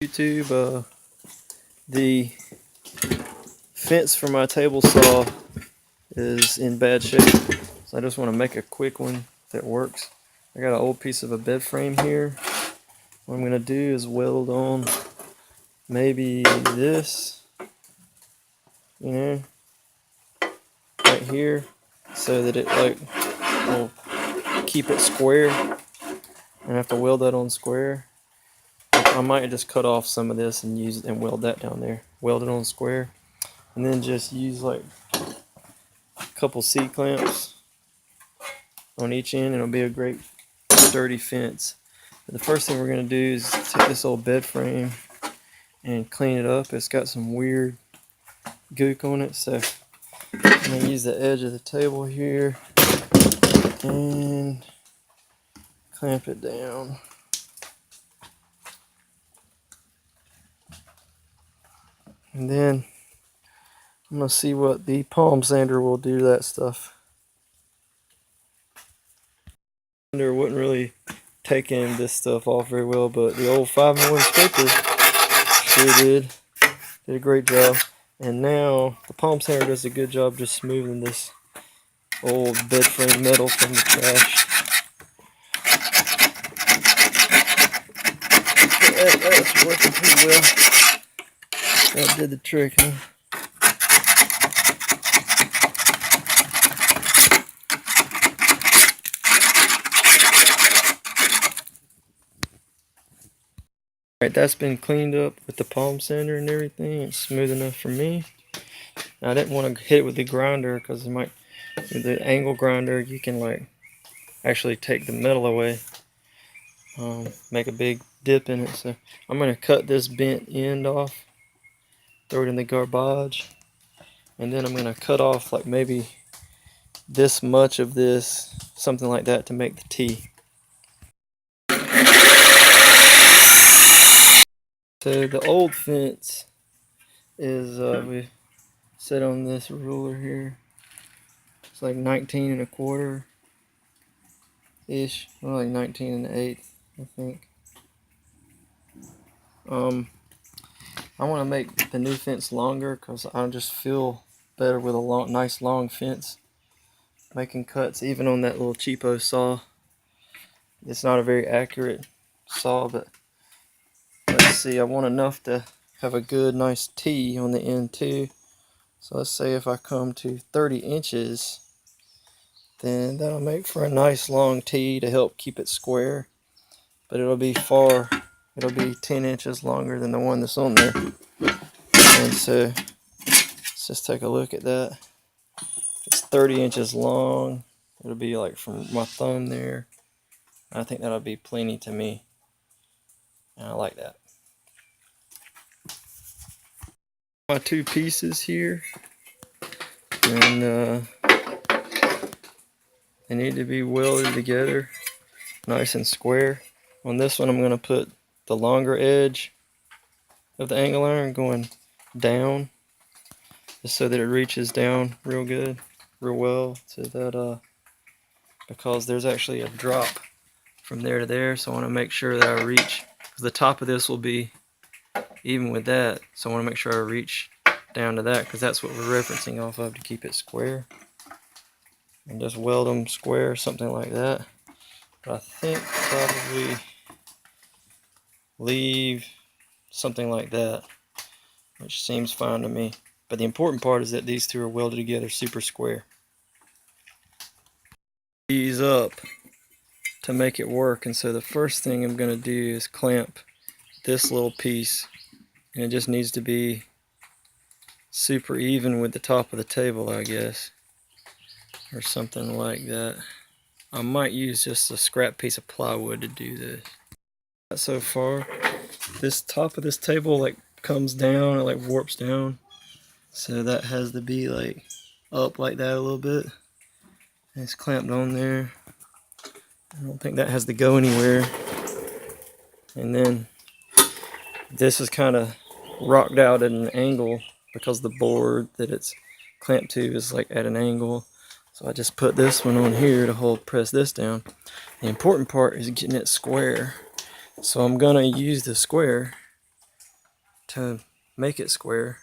YouTube, the fence for my table saw is in bad shape, so I just want to make a quick one that works. I got an old piece of a bed frame here. What I'm going to do is weld on maybe this, right here, so that it will keep it square, and I have to weld that on square. I might just cut off some of this and use it and weld that down there, weld it on square, and then just use like a couple C-clamps on each end, and it'll be a great sturdy fence. But the first thing we're going to do is take this old bed frame and clean it up. It's got some weird gook on it, so I'm going to use the edge of the table here and clamp it down. And then I'm going to see what the palm sander will do to that stuff. Sander wouldn't really take this stuff off very well, but the old 5-in-1 scraper sure did a great job. And now the palm sander does a good job just smoothing this old bed frame metal from the trash. That's working pretty well. That did the trick, huh? Alright, that's been cleaned up with the palm sander and everything. It's smooth enough for me. Now, I didn't want to hit it with the grinder because with the angle grinder, you can actually take the metal away, make a big dip in it. So I'm going to cut this bent end off, throw it in the garbage, and then I'm going to cut off like maybe this much of this, something like that, to make the T. So the old fence is, we set on this ruler here. It's like 19 1/4 ish, well, like 19 1/8, I think. I want to make the new fence longer because I just feel better with a nice long fence. Making cuts even on that little cheapo saw. It's not a very accurate saw, but let's see, I want enough to have a good nice T on the end too. So let's say if I come to 30 inches, then that'll make for a nice long T to help keep it square. But it'll be 10 inches longer than the one that's on there. And so let's just take a look at that. It's 30 inches long. It'll be like from my thumb there. I think that'll be plenty to me. And I like that. My two pieces here, and they need to be welded together nice and square. On this one I'm going to put the longer edge of the angle iron going down, just so that it reaches down real well to that, because there's actually a drop from there to there, so I want to make sure that I reach, because the top of this will be even with that, so I want to make sure I reach down to that, because that's what we're referencing off of to keep it square. And just weld them square, something like that. But I think probably leave something like that, which seems fine to me. But the important part is that these two are welded together super square. These up to make it work, and so the first thing I'm going to do is clamp this little piece, and it just needs to be super even with the top of the table, I guess, or something like that. I might use just a scrap piece of plywood to do this. So far, this top of this table comes down, it warps down, so that has to be up like that a little bit. And it's clamped on there. I don't think that has to go anywhere. And then this is kind of rocked out at an angle because the board that it's clamped to is at an angle. So I just put this one on here to press this down. The important part is getting it square. So I'm gonna use the square to make it square,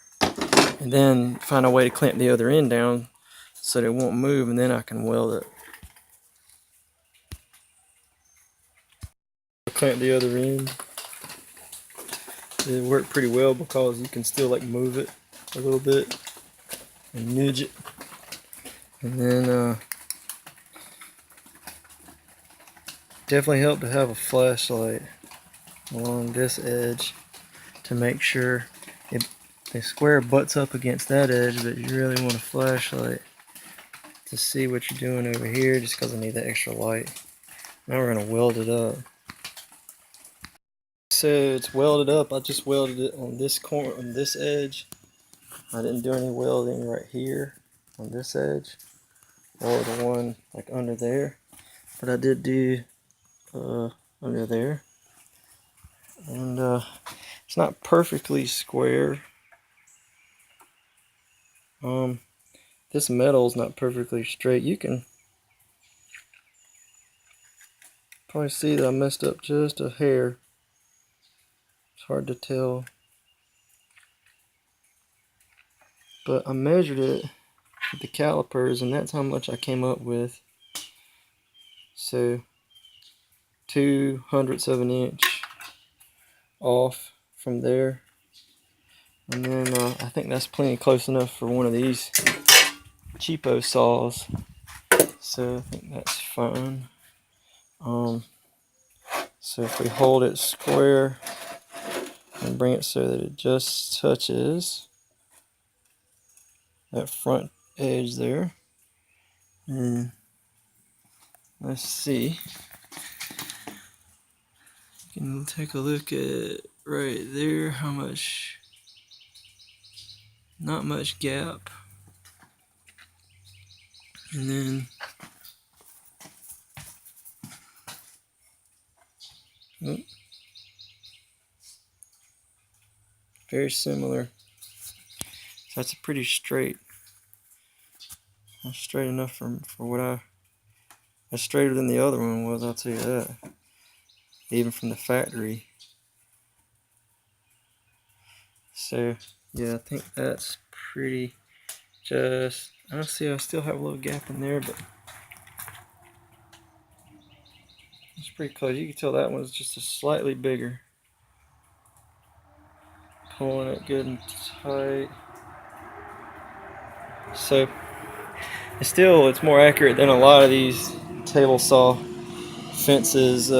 and then find a way to clamp the other end down so that it won't move, and then I can weld it. Clamp the other end. It worked pretty well because you can still like move it a little bit and nudge it, and then definitely helped to have a flashlight along this edge to make sure the square butts up against that edge, but you really want a flashlight to see what you're doing over here, just because I need that extra light. Now we're going to weld it up. So it's welded up. I just welded it on this corner, on this edge. I didn't do any welding right here on this edge or the one like under there, but I did do under there. And it's not perfectly square. This metal is not perfectly straight. You can probably see that I messed up just a hair. It's hard to tell, but I measured it with the calipers, and that's how much I came up with. So 2/100 of an inch off from there, and then I think that's plenty close enough for one of these cheapo saws, so I think that's fine. So if we hold it square and bring it so that it just touches that front edge there, and let's see, you can take a look at right there how much, not much gap, and then very similar. So that's a pretty straight. That's straight enough for what that's straighter than the other one was, I'll tell you that. Even from the factory. So yeah, I think that's pretty just, I see I still have a little gap in there, but it's pretty close. You can tell that one's just a slightly bigger. Pulling it good and tight. So it's more accurate than a lot of these table saw fences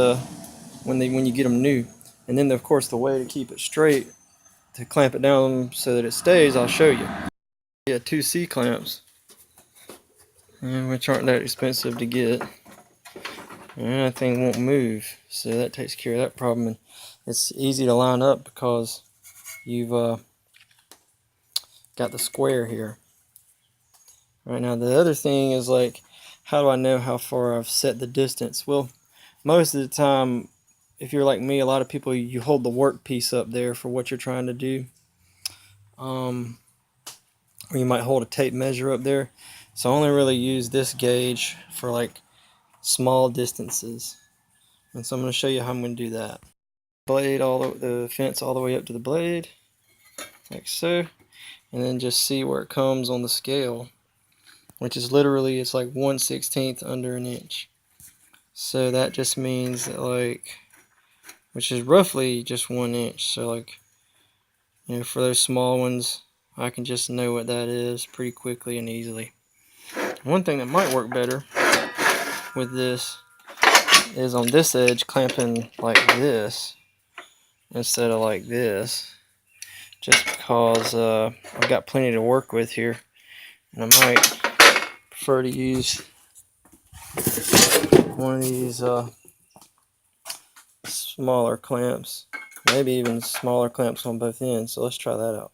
when you get them new. And then of course the way to keep it straight, to clamp it down so that it stays, I'll show you. Yeah, 2 C clamps, which aren't that expensive to get, and that thing won't move, so that takes care of that problem. And it's easy to line up because you've got the square here. Right now, the other thing is, like, how do I know how far I've set the distance? Well, most of the time, if you're like me, a lot of people, you hold the workpiece up there for what you're trying to do. Or you might hold a tape measure up there. So I only really use this gauge for like small distances. And so I'm going to show you how I'm going to do that. Blade the fence all the way up to the blade, like so. And then just see where it comes on the scale, which is literally, it's like 1/16 under an inch. So that just means that, like, which is roughly just 1 inch. So, like, you know, for those small ones, I can just know what that is pretty quickly and easily. One thing that might work better with this is on this edge clamping like this instead of like this, just because I've got plenty to work with here, and I might prefer to use one of these smaller clamps, maybe even smaller clamps on both ends. So let's try that out.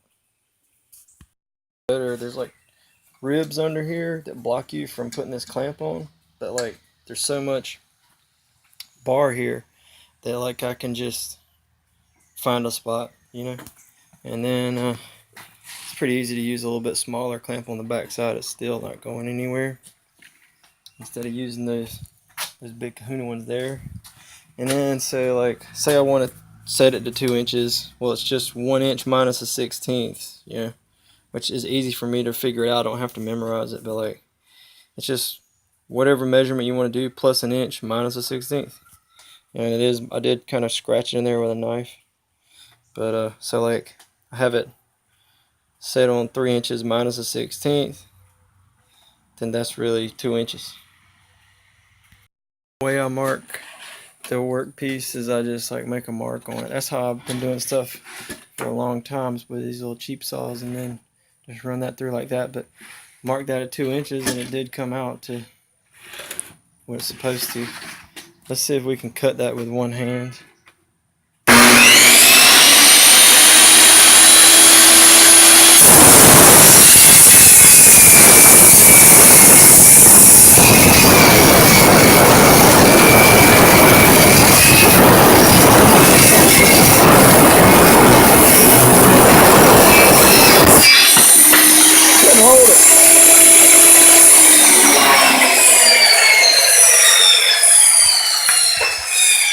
There's like ribs under here that block you from putting this clamp on, but like there's so much bar here that like I can just find a spot, you know. And then it's pretty easy to use a little bit smaller clamp on the back side. It's still not going anywhere, instead of using those big kahuna ones there. And then, so like, say I want to set it to 2 inches. Well, it's just 1 inch minus a 1/16, you know, which is easy for me to figure out. I don't have to memorize it, but like, it's just whatever measurement you want to do plus 1 inch minus a 1/16. And it is, I did kind of scratch it in there with a knife. But so like, I have it set on 3 inches minus a 1/16. Then that's really 2 inches. The way I mark the work piece is I just like make a mark on it. That's how I've been doing stuff for a long time with these little cheap saws, and then just run that through like that. But mark that at 2 inches, and it did come out to what it's supposed to. Let's see if we can cut that with one hand.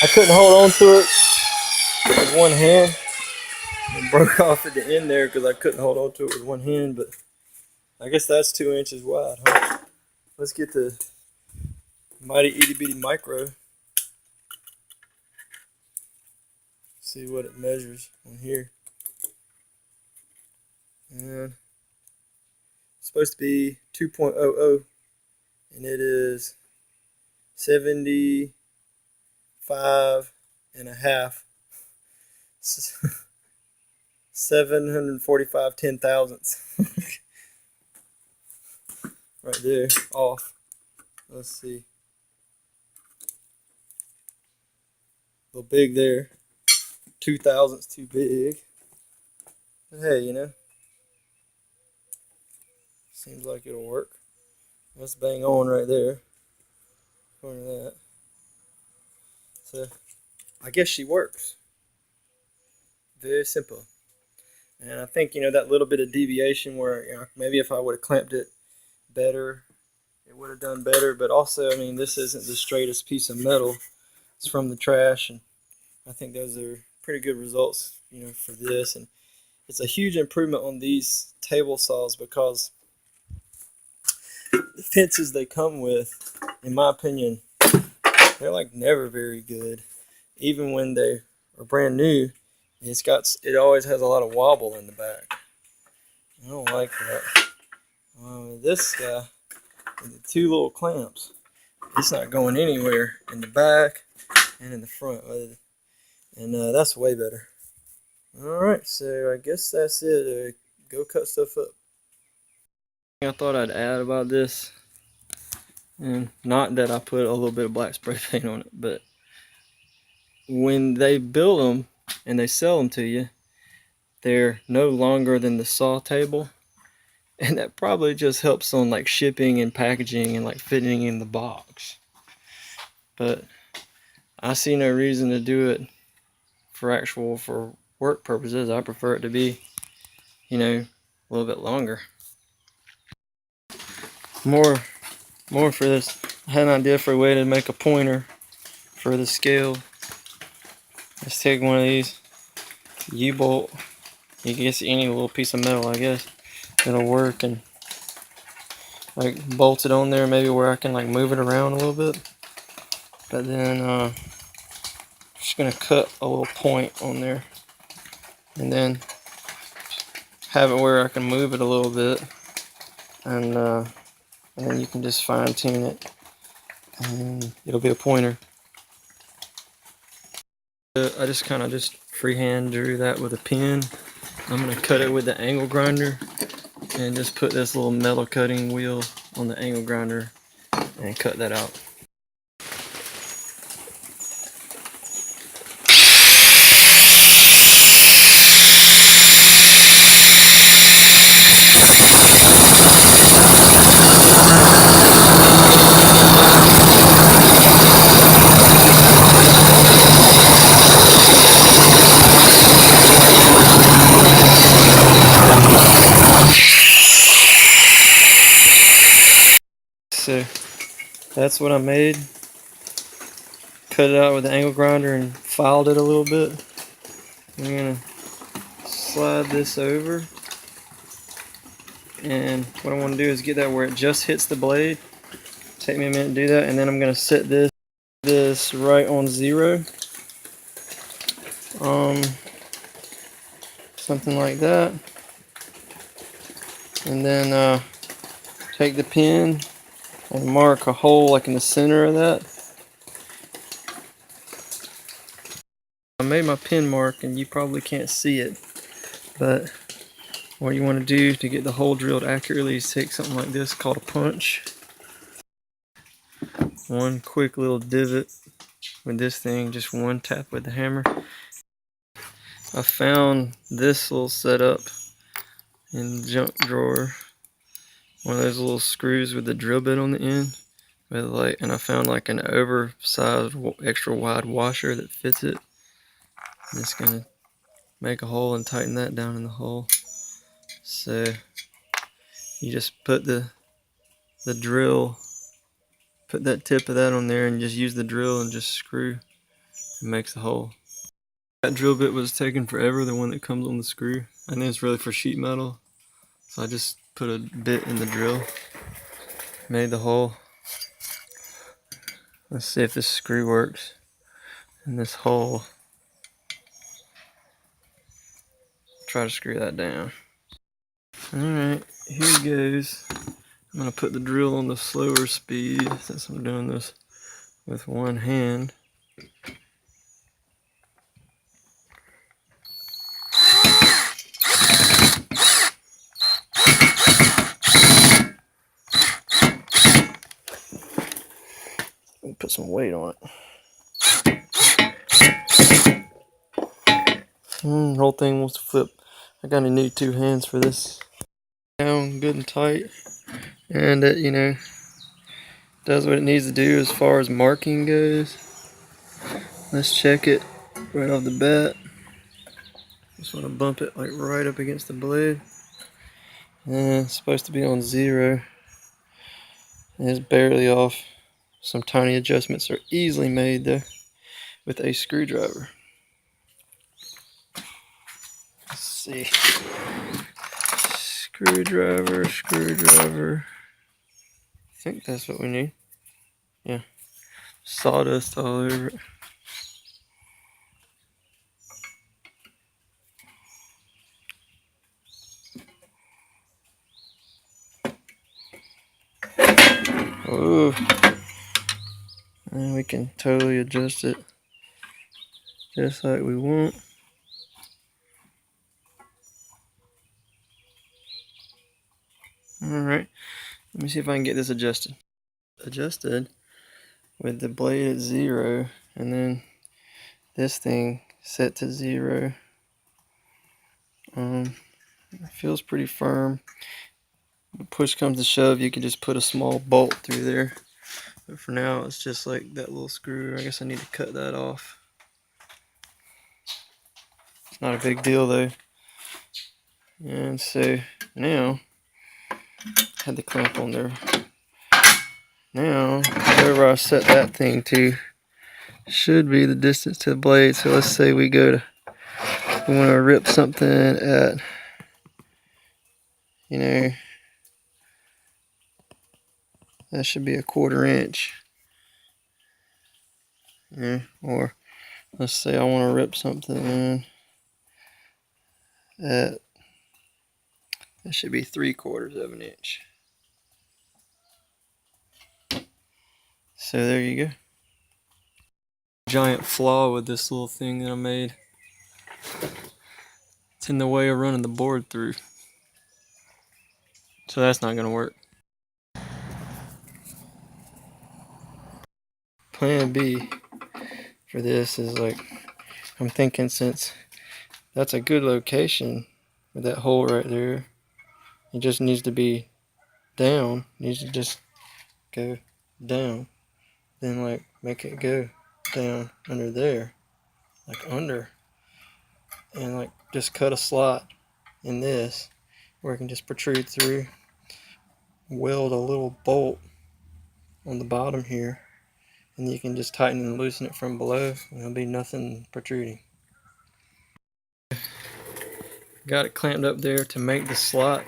I couldn't hold on to it with one hand. It broke off at the end there because I couldn't hold on to it with one hand, but I guess that's 2 inches wide, huh? Let's get the mighty itty bitty micro. See what it measures on here. And it's supposed to be 2.00, and it is 75.5. 745 10,000ths. Right there, off. Let's see. A little big there. 2,000ths too big. But hey, you know, seems like it'll work. That's bang on right there. According to that. So, I guess she works. Very simple. And I think, you know, that little bit of deviation where, you know, maybe if I would have clamped it better, it would have done better. But also, I mean, this isn't the straightest piece of metal. It's from the trash, and I think those are pretty good results, you know, for this. And it's a huge improvement on these table saws because the fences they come with, in my opinion, they're like never very good. Even when they are brand new, it always has a lot of wobble in the back. I don't like that. This guy with the two little clamps, it's not going anywhere in the back and in the front, and that's way better. Alright, so I guess that's it. Go cut stuff up. I thought I'd add about this, and not that I put a little bit of black spray paint on it, but when they build them and they sell them to you, they're no longer than the saw table, and that probably just helps on like shipping and packaging and like fitting in the box. But I see no reason to do it for work purposes. I prefer it to be, you know, a little bit longer. More for this. I had an idea for a way to make a pointer for the scale. Let's take one of these U-bolt. You can get any little piece of metal, I guess, it'll work, and like bolt it on there maybe where I can like move it around a little bit. But then just gonna cut a little point on there, and then have it where I can move it a little bit, and then you can just fine tune it, and it'll be a pointer. I just kind of freehand drew that with a pen. I'm gonna cut it with the angle grinder, and just put this little metal cutting wheel on the angle grinder and cut that out. So that's what I made. Cut it out with the angle grinder and filed it a little bit. I'm gonna slide this over, and what I want to do is get that where it just hits the blade. Take me a minute to do that, and then I'm gonna set this right on 0. Something like that, and then take the pin and mark a hole like in the center of that. I made my pin mark, and you probably can't see it, but what you want to do to get the hole drilled accurately is take something like this called a punch. One quick little divot with this thing, just one tap with the hammer. I found this little setup in the junk drawer, one of those little screws with the drill bit on the end, and I found like an oversized extra wide washer that fits it. I'm just gonna make a hole and tighten that down in the hole. So you just put the drill, put that tip of that on there, and just use the drill and just screw. It makes the hole. That drill bit was taking forever, the one that comes on the screw. I think it's really for sheet metal, so I just put a bit in the drill, made the hole. Let's see if this screw works in this hole. Try to screw that down. Alright, here it goes. I'm going to put the drill on the slower speed since I'm doing this with one hand. Put some weight on it. The whole thing wants to flip. I gotta need 2 hands for this. Down good and tight, and it, does what it needs to do as far as marking goes. Let's check it right off the bat. Just want to bump it like right up against the blade. And it's supposed to be on 0. It's barely off. Some tiny adjustments are easily made though with a screwdriver. Let's see. Screwdriver. I think that's what we need. Yeah. Sawdust all over it. Oh. And we can totally adjust it just like we want. Alright. Let me see if I can get this adjusted. Adjusted with the blade at 0, and then this thing set to 0. It feels pretty firm. When push comes to shove, you can just put a small bolt through there. But for now, it's just like that little screw. I guess I need to cut that off. It's not a big deal though. And so now, I had the clamp on there. Now, wherever I set that thing to should be the distance to the blade. So let's say we want to rip something at, that should be a 1/4 inch. Yeah, or let's say I want to rip something at, that should be 3/4 of an inch. So there you go. Giant flaw with this little thing that I made. It's in the way of running the board through. So that's not going to work. Plan B for this is I'm thinking, since that's a good location with that hole right there, it just needs to be down, needs to just go down, then make it go down under there, under, and just cut a slot in this where it can just protrude through, weld a little bolt on the bottom here, and you can just tighten and loosen it from below, and there'll be nothing protruding. got it clamped up there to make the slot.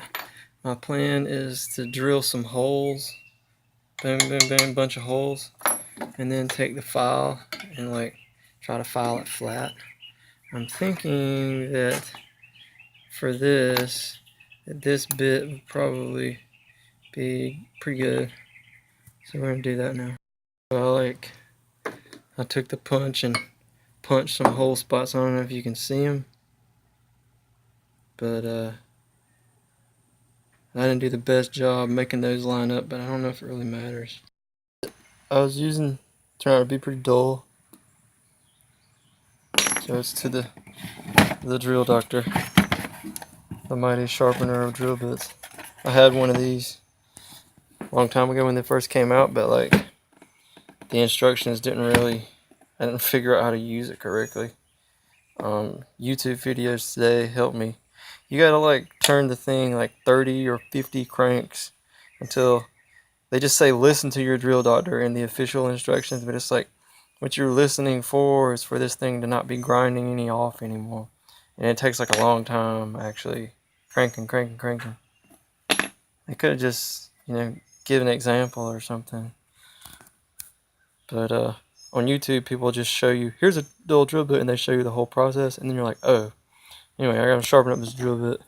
My plan is to drill some holes, boom, boom, boom, bunch of holes, and then take the file and like try to file it flat. I'm thinking that for this, that this bit would probably be pretty good. So we're gonna do that now. So I took the punch and punched some hole spots. I don't know if you can see them, but I didn't do the best job making those line up, but I don't know if it really matters. I was trying to be pretty dull. So it's to the drill doctor, the mighty sharpener of drill bits. I had one of these a long time ago when they first came out, but like the instructions I didn't figure out how to use it correctly. YouTube videos today helped me. You gotta like turn the thing like 30 or 50 cranks until they just say listen to your drill doctor in the official instructions, but it's like what you're listening for is for this thing to not be grinding any off anymore. And it takes like a long time actually cranking. They could have just, give an example or something. But on YouTube, people just show you, here's a little drill bit, and they show you the whole process, and then you're like, oh, anyway, I gotta sharpen up this drill bit.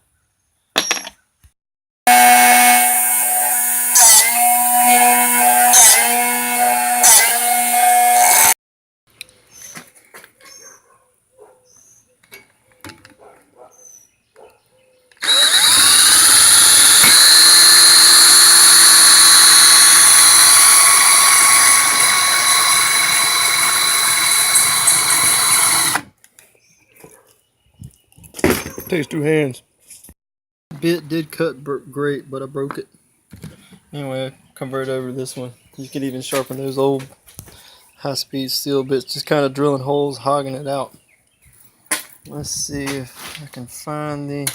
Takes two hands. Bit did cut great, but I broke it. Anyway, I converted over to this one. You could even sharpen those old high-speed steel bits, just kind of drilling holes, hogging it out. Let's see if I can find the...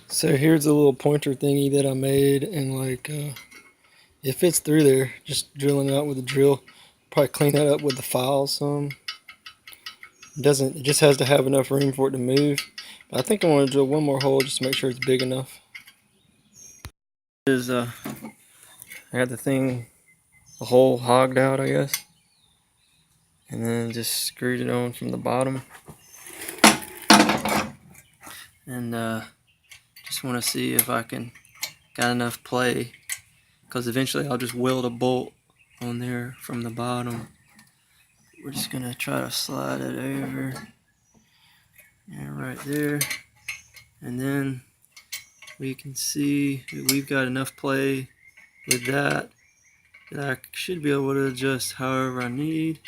So here's a little pointer thingy that I made, and like it fits through there. Just drilling it out with a drill. Probably clean that up with the file some. It just has to have enough room for it to move. But I think I want to drill one more hole just to make sure it's big enough. I got the hole hogged out, I guess, and then just screwed it on from the bottom. And just want to see if I got enough play, because eventually I'll just weld a bolt on there from the bottom. We're just gonna try to slide it over, and right there, and then we can see that we've got enough play with that I should be able to adjust however I need.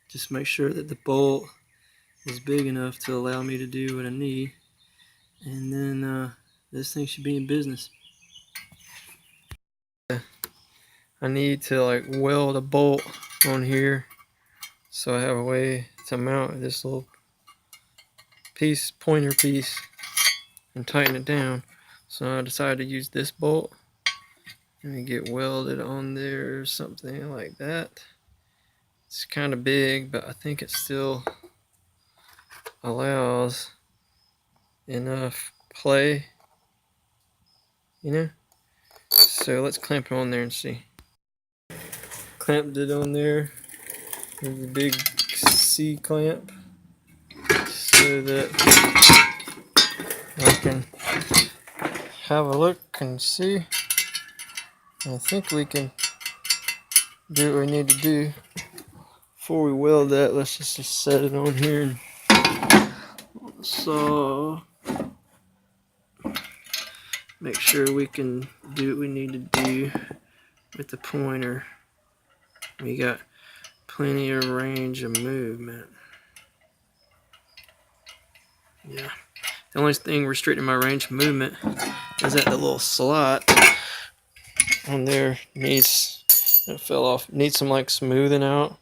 Just make sure that the bolt is big enough to allow me to do what I need, and then this thing should be in business. I need to like weld a bolt on here so I have a way to mount this little pointer piece and tighten it down. So I decided to use this bolt and get welded on there or something like that. It's kind of big, but I think it still allows enough play, So let's clamp it on there and see. Clamped it on there with the big C clamp so that I can have a look and see. I think we can do what we need to do. Before we weld that, let's just set it on here. So make sure we can do what we need to do with the pointer. We got plenty of range of movement. Yeah. The only thing restricting my range of movement is that the little slot on there it fell off. Needs some like smoothing out.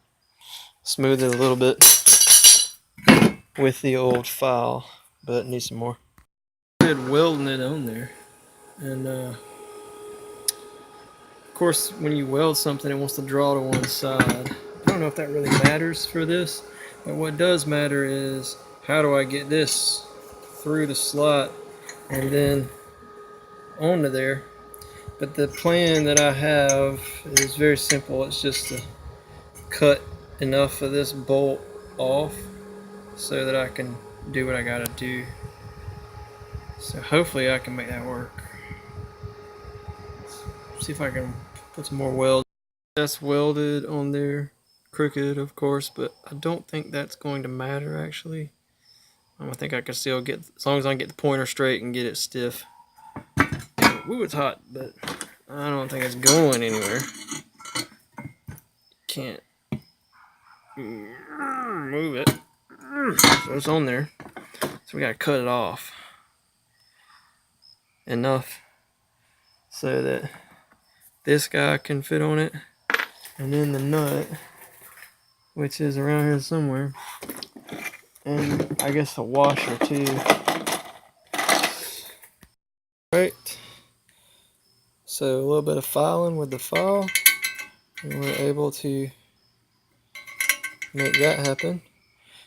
Smooth it a little bit with the old file, but it needs some more. Good welding it on there, and of course when you weld something it wants to draw to one side. I don't don't know if that really matters for this, but what does matter is how do I get this through the slot and then onto there. But the plan that I have is very simple. It's just to cut enough of this bolt off so that I can do what I gotta do. So hopefully I can make that work. Let's see if I can put some more weld. That's welded on there, crooked of course, but I don't think that's going to matter actually. I think I can still get, as long as I can get the pointer straight and get it stiff. Ooh, it's hot, but I don't think it's going anywhere. Can't move it. So it's on there. So we gotta cut it off enough so that this guy can fit on it, and then the nut, which is around here somewhere, and I guess a washer too. Right. So a little bit of filing with the file, and we're able to make that happen.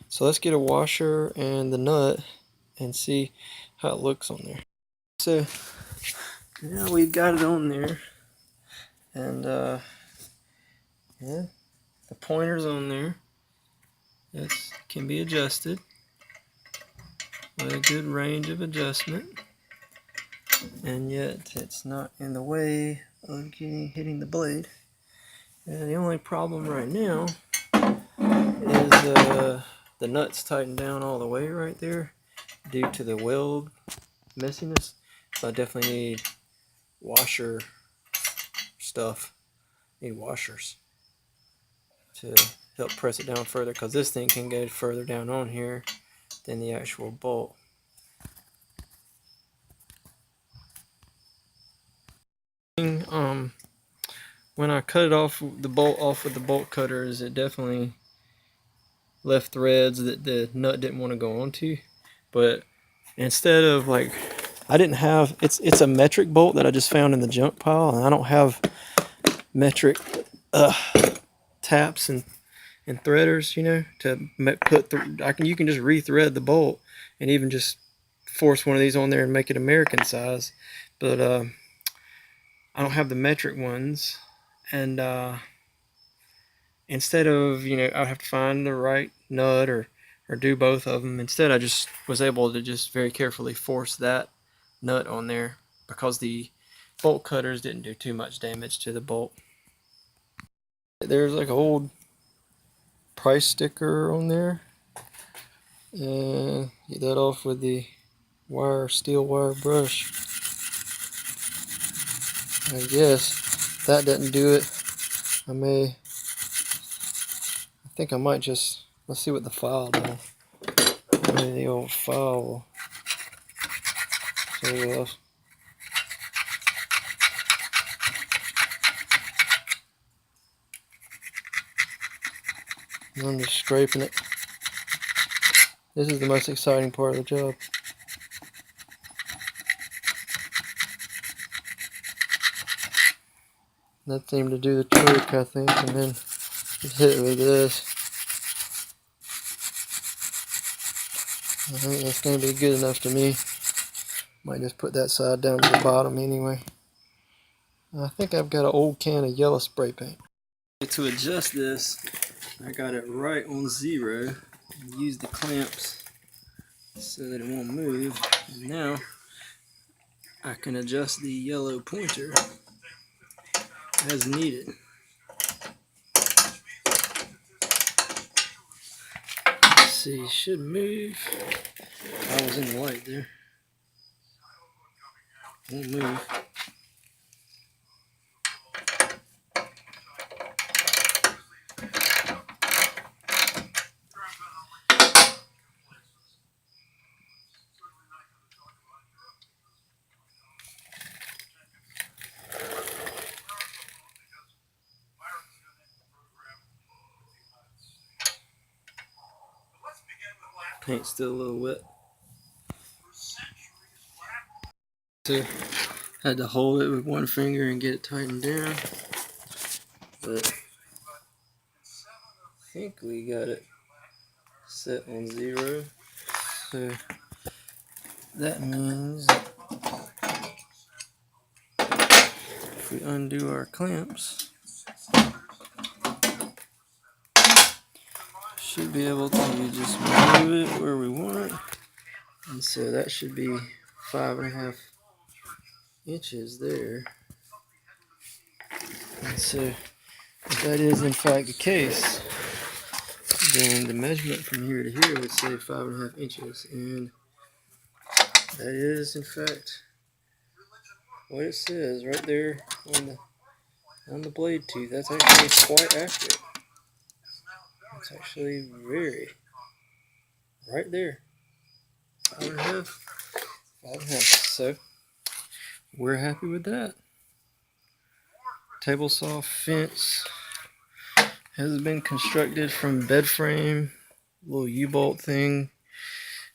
So let's get a washer and the nut and see how it looks on there. So now we've got it on there, and yeah, the pointer's on there. It can be adjusted with a good range of adjustment, and yet it's not in the way of hitting the blade. And the only problem right now is the nuts tightened down all the way right there due to the weld messiness. So I definitely need washer stuff. Need washers to help press it down further, because this thing can go further down on here than the actual bolt. When I cut it off, the bolt off with the bolt cutters, it definitely left threads that the nut didn't want to go onto. But instead of, like, I didn't have, it's a metric bolt that I just found in the junk pile, and I don't have metric taps and threaders, you know, to put you can just rethread the bolt and even just force one of these on there and make it American size. But I don't have the metric ones, and instead of, you know, I'd have to find the right nut or do both of them. Instead, I just was able to just very carefully force that nut on there, because the bolt cutters didn't do too much damage to the bolt. There's like an old price sticker on there, and get that off with the steel wire brush. I guess that doesn't do it. I think I might just, let's see what the file does. Maybe the old file will show us. I'm just scraping it. This is the most exciting part of the job. That seemed to do the trick, I think, and then just hit it with this. I think that's going to be good enough to me. Might just put that side down to the bottom anyway. I think I've got an old can of yellow spray paint. To adjust this, I got it right on 0. Use the clamps so that it won't move. And now I can adjust the yellow pointer as needed. Let's see, should move. I was in the light there. Won't move. Paint's still a little wet. So had to hold it with one finger and get it tightened down. But think we got it set on 0. So that means if we undo our clamps, should be able to just move it where we want. And so that should be 5.5 inches there. And so if that is in fact the case, then the measurement from here to here would say 5.5 inches. And that is in fact what it says right there on the blade tooth. That's actually quite accurate. It's actually very right there. 5.5. 5.5. So we're happy with that. Table saw fence has been constructed from bed frame, little U-bolt thing,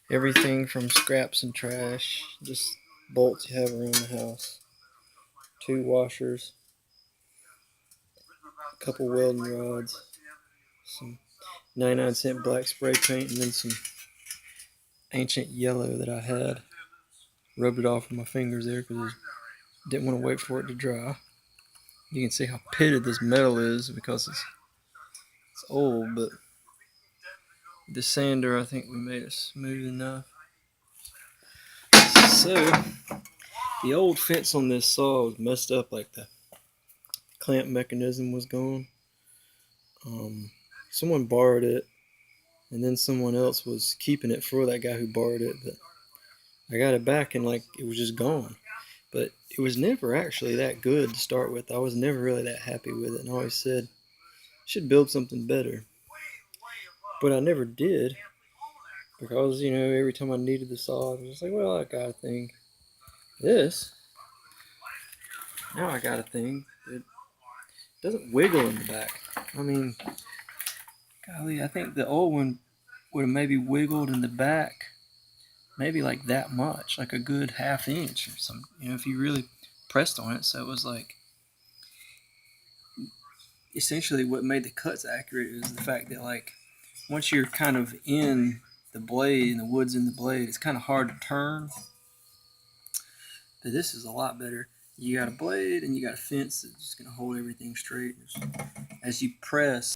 everything from scraps and trash, just bolts you have around the house, 2 washers, a couple welding rods, some 99-cent black spray paint, and then some ancient yellow that I had. Rubbed it off with my fingers there because I didn't want to wait for it to dry. You can see how pitted this metal is because it's old, but the sander, I think we made it smooth enough. So the old fence on this saw was messed up, like the clamp mechanism was gone. Someone borrowed it, and then someone else was keeping it for that guy who borrowed it, but I got it back and like it was just gone. But it was never actually that good to start with. I was never really that happy with it, and I always said should build something better, but I never did, because you know, every time I needed the saw I was just like, well, I got a thing. Now I got a thing that doesn't wiggle in the back. I mean, golly, I think the old one would have maybe wiggled in the back maybe like that much, like a good ½ inch or something, you know, if you really pressed on it. So it was like, essentially what made the cuts accurate is the fact that like once you're kind of in the blade and the wood's in the blade, it's kind of hard to turn. But this is a lot better. You got a blade and you got a fence that's just going to hold everything straight. As you press,